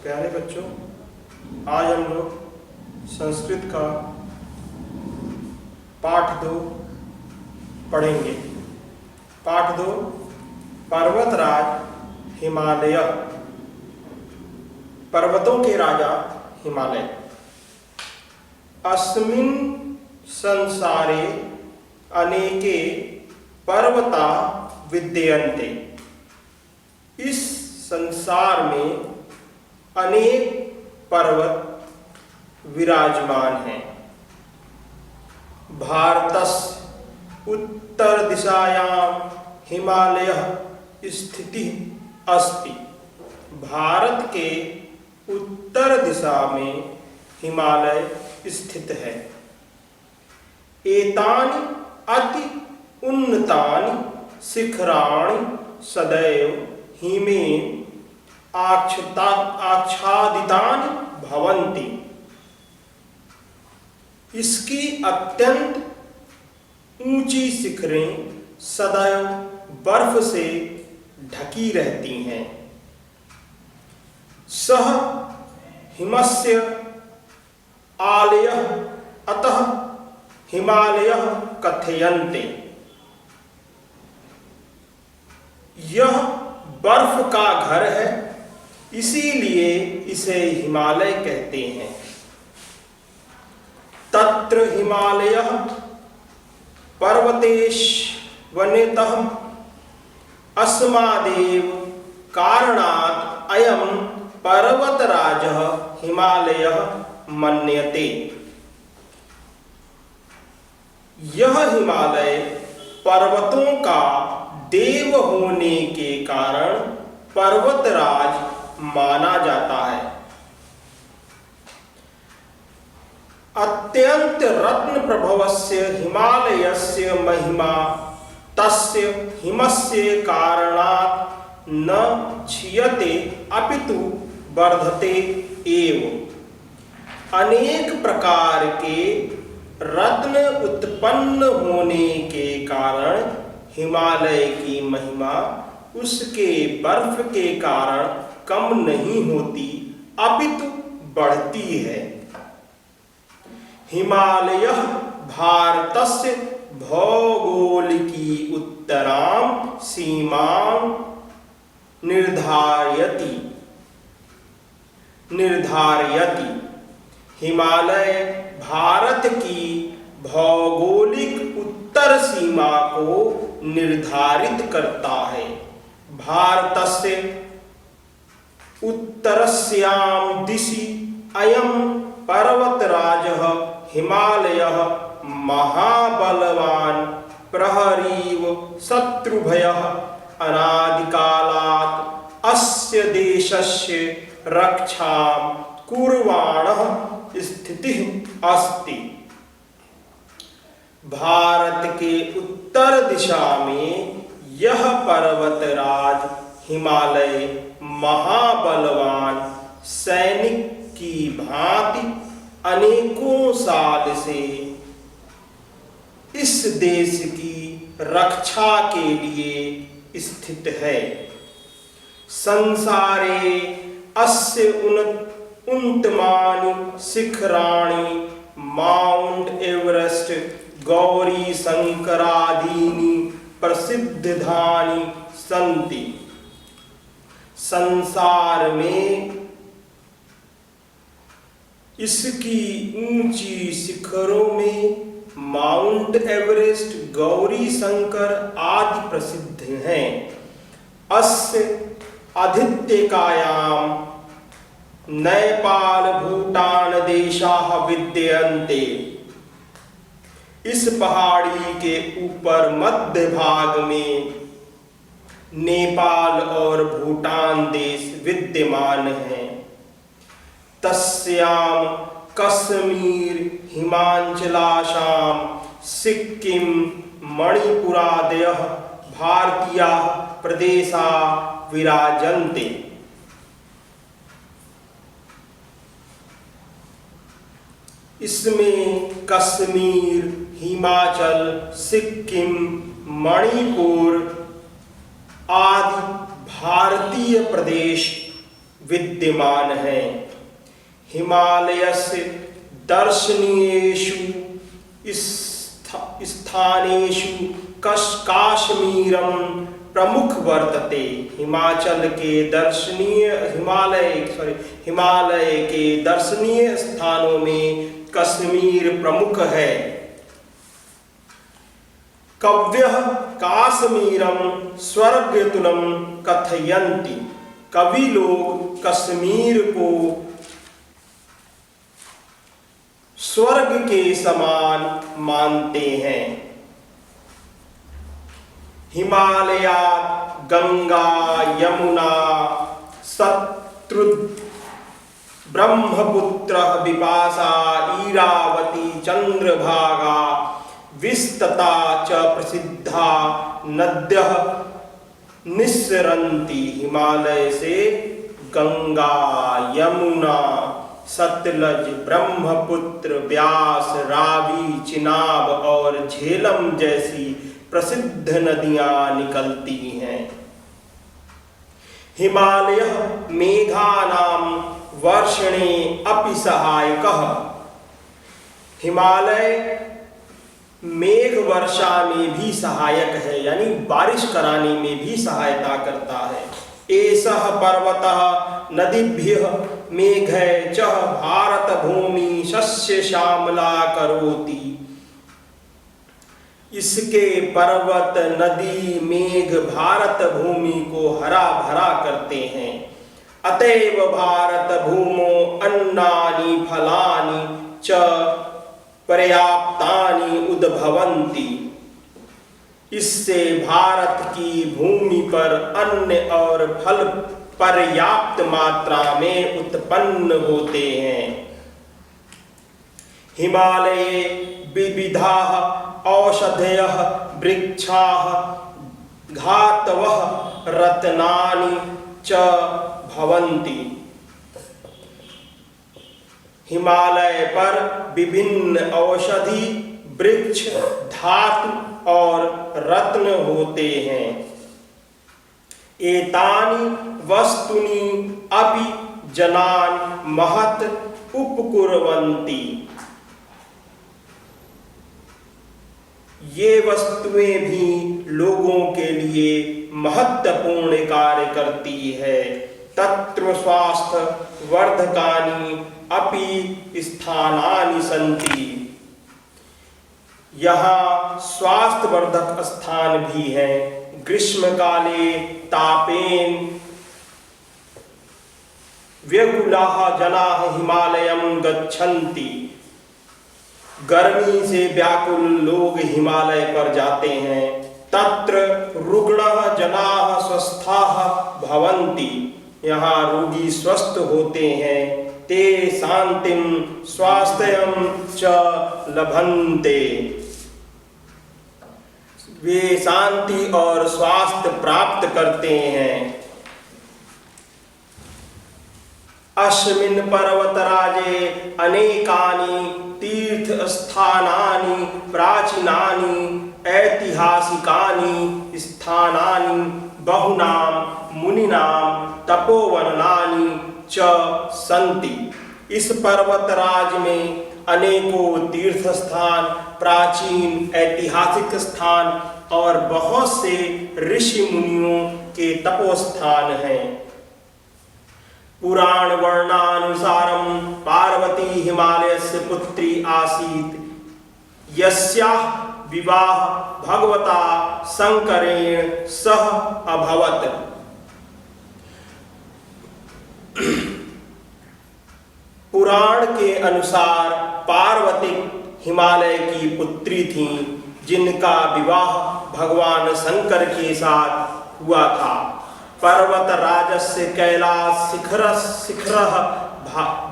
प्यारे बच्चों, आज हम लोग संस्कृत का पाठ 2 पढ़ेंगे। पाठ 2 पर्वतराज हिमालय। पर्वतों के राजा हिमालय। अस्मिन् संसारे अनेके पर्वता विद्यन्ते। इस संसार में अनेक पर्वत विराजमान हैं। भारतस्य उत्तर दिशायां हिमालयः स्थितिः अस्ति। भारत के उत्तर दिशा में हिमालय स्थित है। एतानि अति उन्नतानि शिखराणि सदैव हिमेन आच्छादितानि भवन्ति। इसकी अत्यंत ऊंची शिखरें सदैव बर्फ से ढकी रहती हैं। सह हिमस्य आलयः अतः हिमालयः कथयन्ते। यह बर्फ का घर है, इसीलिए इसे हिमालय कहते हैं। तत्र हिमालयः पर्वतेष्वन्यतः अस्मादेव कारणात् अयं पर्वतराजः हिमालयः मन्यते। यह हिमालय पर्वतों का देव होने के कारण पर्वतराज माना जाता है। अत्यंत रत्न प्रभवस्य हिमालयस्य महिमा तस्य हिमस्य कारणात् न क्षीयते अपितु वर्धते एव। अनेक प्रकार के रत्न उत्पन्न होने के कारण हिमालय की महिमा उसके बर्फ के कारण कम नहीं होती अपितु बढ़ती है। हिमालयः भारतस्य भौगोलिकी उत्तरां सीमां निर्धारयति। हिमालय भारत की भौगोलिक उत्तर सीमा को निर्धारित करता है। भारतस्य उत्तरस्यां दिशि अयं पर्वतराजः हिमालयः महाबलवान् प्रहरीव शत्रुभयः अनादिकालात् अस्य देशस्य रक्षां कुर्वाणः स्थितिः अस्ति। भारत के उत्तर दिशा में यह पर्वतराज हिमालय महाबलवान सैनिक की भांति अनेकों साल से इस देश की रक्षा के लिए स्थित है। संसारे अस्य उन्नतमानि शिखराणि माउंट एवरेस्ट गौरी शंकरादीनि प्रसिद्धानि सन्ति। संसार में इसकी ऊंची शिखरों में माउंट एवरेस्ट गौरी शंकर आदि प्रसिद्ध हैं। अस्य अधित्यकायां नेपाल भूटान देशाः विद्यन्ते। इस पहाड़ी के ऊपर मध्य भाग में नेपाल और भूटान देश विद्यमान हैं। तस्यां कश्मीर हिमांचलाशां सिक्किम मणिपुरादयः भारतीयाः प्रदेशाः विराजन्ते। इसमें कश्मीर, हिमाचल, सिक्किम, मणिपुर आदि भारतीय प्रदेश विद्यमान हैं। हिमालयस्य दर्शनीयेषु स्थानेषु काश्मीरम प्रमुख वर्तते। हिमालय के दर्शनीय स्थानों में कश्मीर प्रमुख है। कव्यः काश्मीरम स्वर्गतुल्यं कथयन्ति। कवि लोग कश्मीर को स्वर्ग के समान मानते हैं। हिमालयात् गंगा यमुना शत्रुघ्न ब्रह्मपुत्र विपाशा इरावती चंद्रभागा विस्तता च प्रसिद्धा नद्यः निस्सरन्ति। हिमालय से गंगा यमुना सतलज ब्रह्मपुत्र व्यास रावी चिनाब और झेलम जैसी प्रसिद्ध नदियां निकलती हैं। हिमालय मेघानां वर्षणे अपि सहायकः। हिमालय मेघ वर्षा में भी सहायक है, यानी बारिश कराने में भी सहायता करता है। एषः पर्वतः नदीभ्यः मेघै च भारत भूमि शस्य श्यामला करोति। इसके पर्वत नदी मेघ भारत भूमि को हरा भरा करते हैं। अतएव भारत भूमो अन्नानि फलानि च पर्याप्तानि उद्भवन्ति। इससे भारत की भूमि पर अन्न और फल पर्याप्त मात्रा में उत्पन्न होते हैं। हिमालये विविधाः औषधयः वृक्षाः धातवः रत्नानि च भवन्ति। हिमालय पर विभिन्न औषधि वृक्ष धातु और रत्न होते हैं। एतानि वस्तुनि अपि जनान् महत् उपकुर्वन्ति। ये वस्तुएं भी लोगों के लिए महत्वपूर्ण कार्य करती है। तत्र स्वास्थ्य वर्धकानि अपि स्थानानि सन्ति। यहाँ स्वास्थ्य वर्धक स्थान भी हैं। ग्रीष्म काले तापेन व्याकुलाः जनाः हिमालयं गच्छन्ति। गर्मी से व्याकुल लोग हिमालय पर जाते हैं। तत्र रुग्णः जनाः स्वस्थाः भवन्ति। यहाँ रोगी स्वस्थ होते हैं। ते शांतिं स्वास्थ्यं च लभन्ते। वे शांति और स्वास्थ्य प्राप्त करते हैं। अस्मिन् पर्वतराजे अनेकानि तीर्थस्थानानि प्राचीनानि ऐतिहासिकानि स्थानानि बहुनां मुनीनां तपोवनानि च सन्ति। इस पर्वतराज में अनेकों तीर्थ स्थान, प्राचीन ऐतिहासिक स्थान और बहुत से ऋषि मुनियों के तपोस्थान हैं। पुराण वर्णानुसारं पार्वती हिमालयस्य पुत्री आसीत्, यस्याः विवाह भगवता शंकरेण सह अभवत्। पुराण के अनुसार पार्वती हिमालय की पुत्री थी, जिनका विवाह भगवान शंकर के साथ हुआ था। पर्वत राजस्य कैलास शिखरः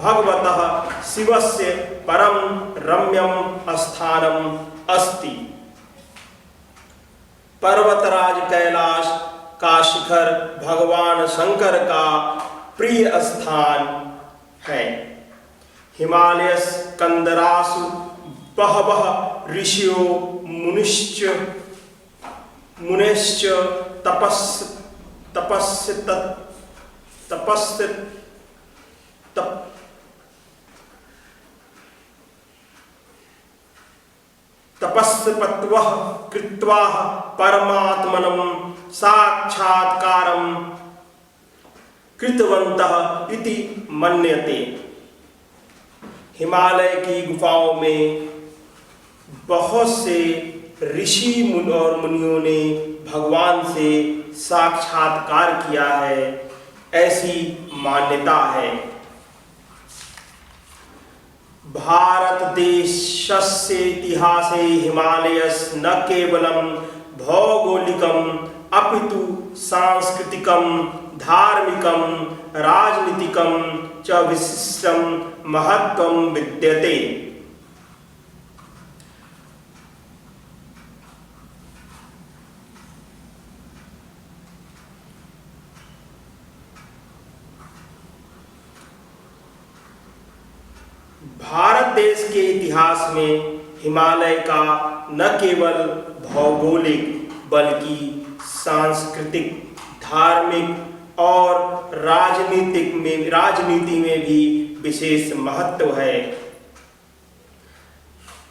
भगवतः शिवस्य परम रम्यं स्थानम् अस्ति। पर्वतराज कैलाश का शिखर भगवान शंकर का प्रिय स्थान है। हिमालय कंदरासु बहवः ऋषियो मुनिश्च तपस्पत्वः कृत्वा परमात्मनं साक्षात्कारं कृतवन्तः इति मन्यते। हिमालय की गुफाओं में बहुत से ऋषि और मुनियों ने भगवान से साक्षात्कार किया है, ऐसी मान्यता है। भारत देशस्य इतिहासे हिमालयस् न केवलं भौगोलिकम् अपितु सांस्कृतिकं, धार्मिकं, राजनीतिकं च विशिष्टं महत्त्वं विद्यते। भारत देश के इतिहास में हिमालय का न केवल भौगोलिक बल्कि सांस्कृतिक, धार्मिक और राजनीति में भी विशेष महत्व है।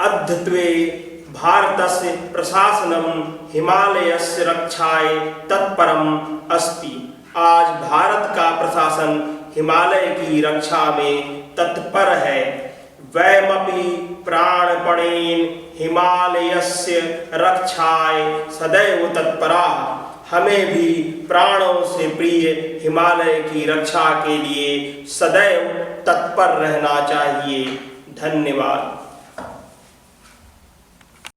अद्यत्वे भारतस्य प्रशासनं हिमालयस्य रक्षाय तत्परम् अस्ति। आज भारत का प्रशासन हिमालय की रक्षा में तत्पर है। वयमपि प्राणपणेन हिमालयस्य रक्षाय सदैव तत्पराः। हमें भी प्राणों से प्रिय हिमालय की रक्षा के लिए सदैव तत्पर रहना चाहिए। धन्यवाद।